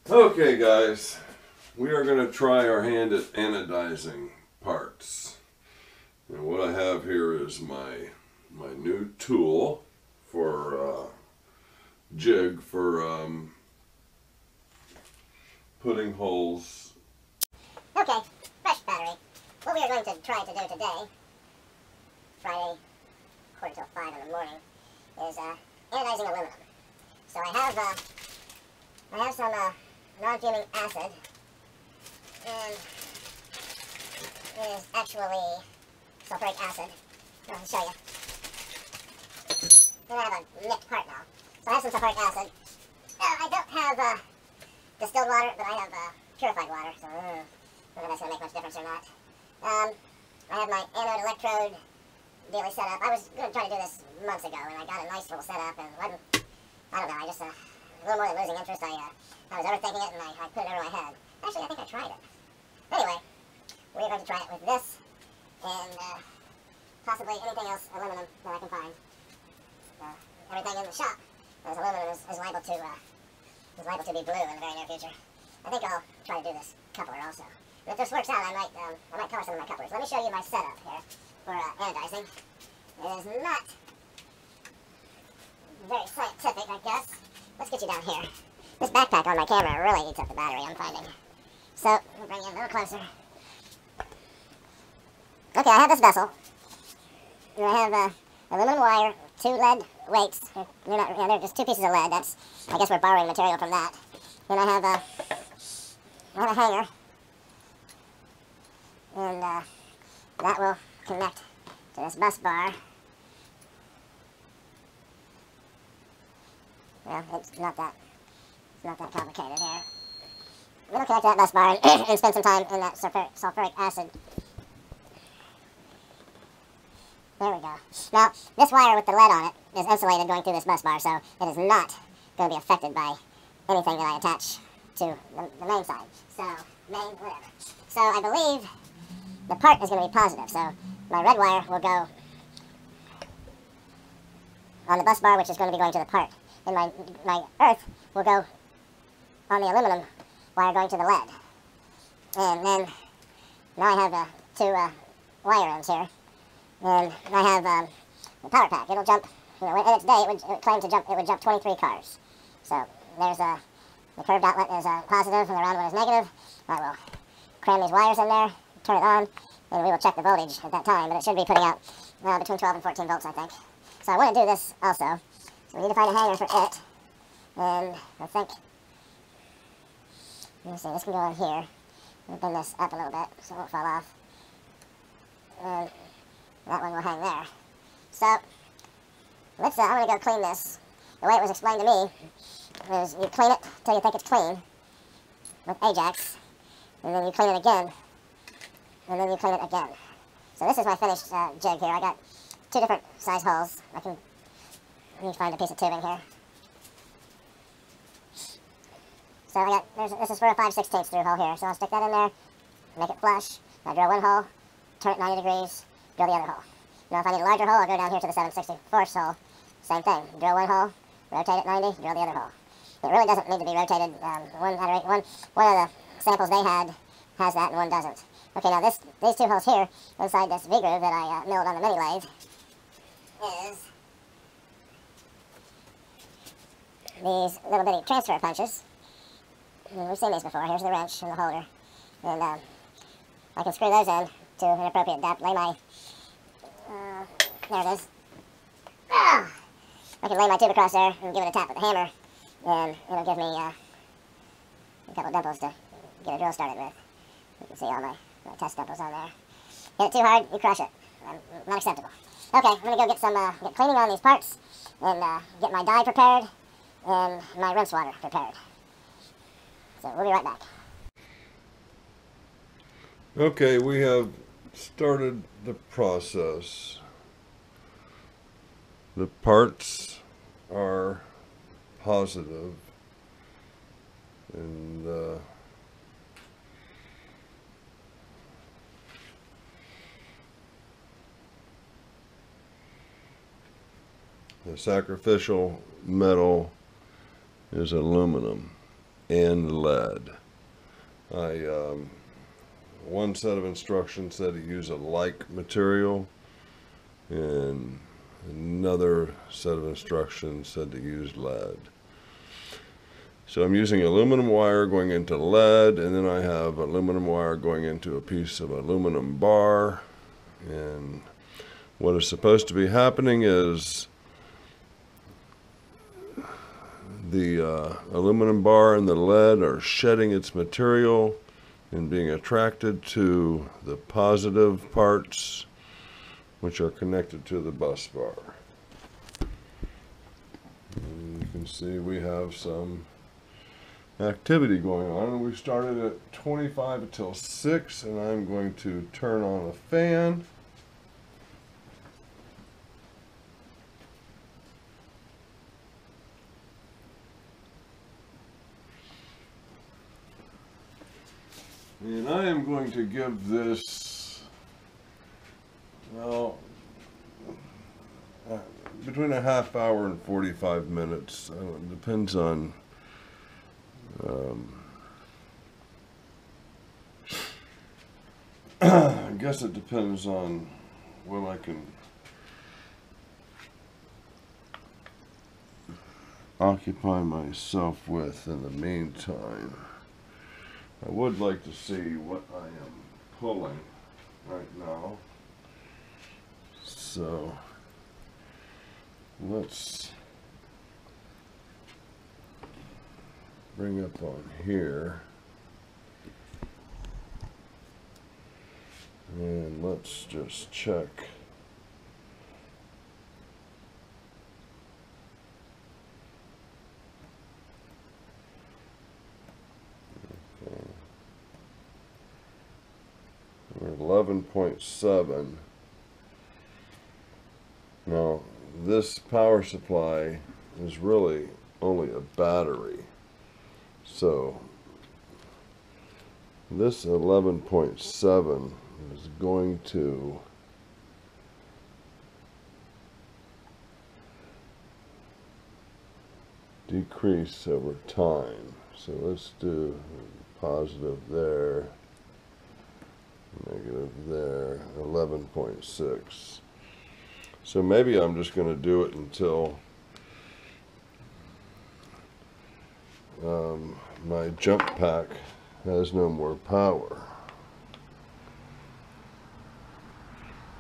Okay guys, we are going to try our hand at anodizing parts. And what I have here is my new tool for jig for putting holes. Okay, fresh battery. What we are going to try to do today, Friday, quarter till 5 in the morning, is anodizing aluminum. So I have some non-fuming acid, and it is actually sulfuric acid. I'll show you. And I have a nicked part now. So I have some sulfuric acid. I don't have distilled water, but I have purified water, so I don't know if that's going to make much difference or not. I have my anode electrode daily setup. I was going to try to do this months ago, and I got a nice little setup, and I don't know, I just, a little more than losing interest, I was overthinking it, and I put it over my head. Actually, I think I tried it. Anyway, we're going to try it with this, and possibly anything else aluminum that I can find. Everything in the shop that's aluminum is liable to be blue in the very near future. I think I'll try to do this coupler also. And if this works out, I might color some of my couplers. Let me show you my setup here for anodizing. It is not very scientific, I guess. Let's get you down here. This backpack on my camera really eats up the battery, I'm finding. So, we'll bring you a little closer. Okay, I have this vessel. And I have aluminum wire, 2 lead weights. They're just 2 pieces of lead. That's, I guess we're borrowing material from that. Then I have a hanger. And that will connect to this bus bar. Well, it's not that complicated here. I'm going to connect to that bus bar and spend some time in that sulfuric acid. There we go. Now, this wire with the lead on it is insulated going through this bus bar, so it is not going to be affected by anything that I attach to the main side. So, whatever. So, I believe the part is going to be positive, so my red wire will go on the bus bar, which is going to be going to the part. And my earth will go on the aluminum wire going to the lead. And then, now I have 2 wire ends here. And I have the power pack. It'll jump, in its day, it would claim to jump, it would jump 23 cars. So, there's the curved outlet is positive and the round one is negative. I will cram these wires in there, turn it on, and we will check the voltage at that time, but it should be putting out between 12 and 14 volts, I think. So I want to do this also. So we need to find a hanger for it. And I think, let me see, this can go in here. I'll bend this up a little bit so it won't fall off. And that one will hang there. So, let's, I'm going to go clean this. The way it was explained to me is you clean it till you think it's clean with Ajax, and then you clean it again, and then you clean it again. So this is my finished jig here. I got 2 different size holes. Let me find a piece of tubing here. So I got, this is for a 5/16 through hole here. So I'll stick that in there, make it flush. Now drill 1 hole, turn it 90 degrees, drill the other hole. Now if I need a larger hole, I'll go down here to the 7/64 hole. Same thing, drill 1 hole, rotate it 90, drill the other hole. It really doesn't need to be rotated. One of the samples they had has that and one doesn't. Okay, now these 2 holes here inside this V-groove that I milled on the mini lathe is these little bitty transfer punches. And we've seen these before. Here's the wrench and the holder. And I can screw those in to an appropriate depth. Lay my, there it is. I can lay my tube across there and give it a tap with the hammer, and it'll give me a couple dimples to get a drill started with. You can see all my test dimples on there. Hit it too hard, you crush it. Not acceptable. Okay, I'm going to go get some get cleaning on these parts, and get my dye prepared, and my rinse water prepared. So we'll be right back. Okay, we have started the process. The parts are positive, and the sacrificial metal is aluminum. and lead. One set of instructions said to use a like material, and another set of instructions said to use lead. So I'm using aluminum wire going into lead, and then I have aluminum wire going into a piece of aluminum bar. And what is supposed to be happening is the aluminum bar and the lead are shedding its material and being attracted to the positive parts, which are connected to the bus bar. And you can see we have some activity going on. We started at 25 until 6, and I'm going to turn on a fan. And I am going to give this, well, between a half hour and 45 minutes. It depends on I guess it depends on what I can occupy myself with in the meantime. I would like to see what I am pulling right now. So let's bring up on here. And let's just check. Okay. We're 11.7. Now, this power supply is really only a battery. So, this 11.7 is going to decrease over time. So let's do positive there, negative there, 11.6. So maybe I'm just going to do it until my jump pack has no more power.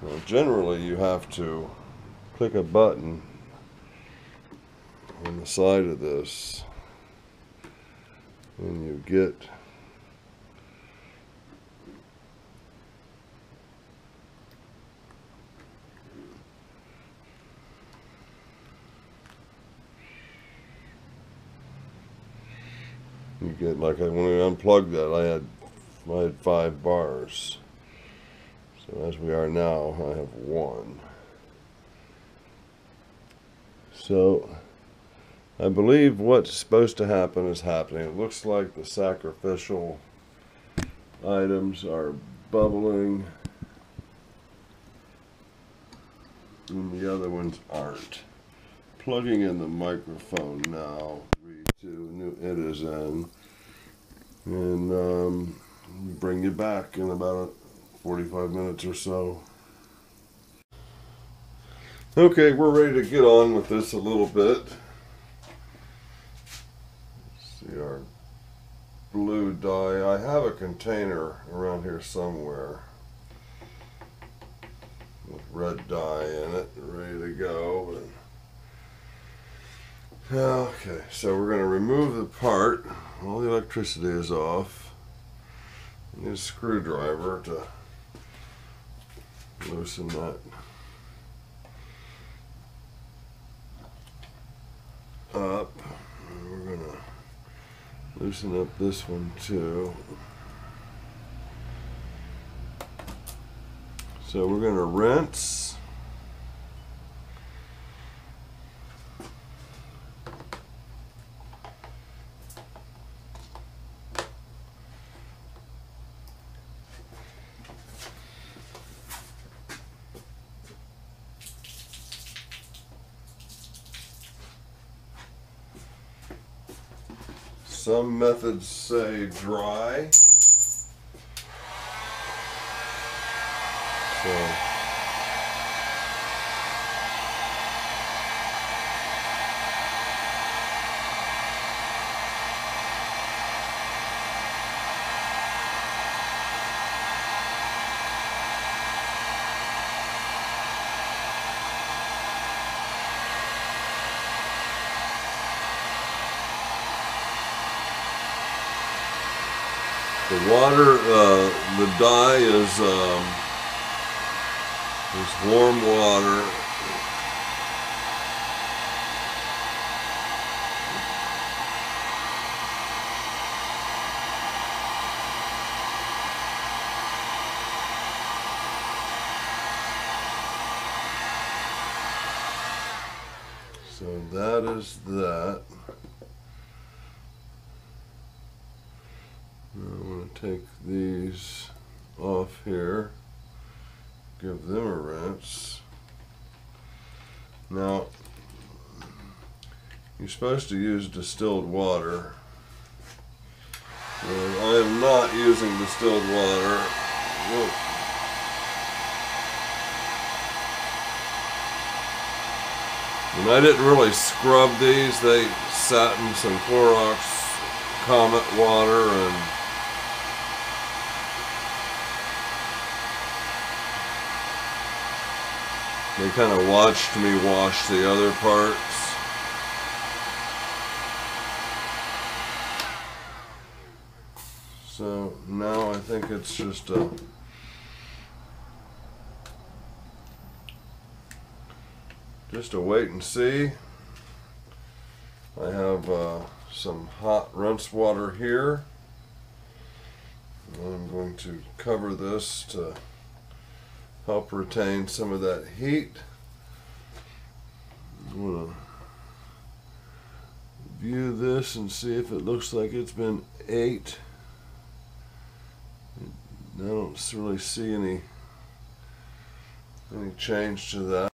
Now, generally, you have to click a button on the side of this, and you get like when I unplugged that, I had 5 bars. So as we are now, I have 1. So I believe what's supposed to happen is happening. It looks like the sacrificial items are bubbling and the other ones aren't. Plugging in the microphone now. 3, 2, it is in. And bring you back in about 45 minutes or so. Okay, we're ready to get on with this a little bit. See our blue dye. I have a container around here somewhere with red dye in it, ready to go. Okay, so we're going to remove the part. All the electricity is off. I need a screwdriver to loosen that up. And we're going to loosen up this one too. So we're going to rinse. Some methods say dry. So the water, the dye is warm water. So that is that. I'm going to take these off here, give them a rinse. Now, you're supposed to use distilled water. And I am not using distilled water. Whoa. And I didn't really scrub these. They sat in some Clorox Comet water, and they kind of watched me wash the other parts. So now I think it's just a wait and see. I have some hot rinse water here. I'm going to cover this to help retain some of that heat. I'm going to view this and see if it looks like it's been ate. I don't really see any change to that.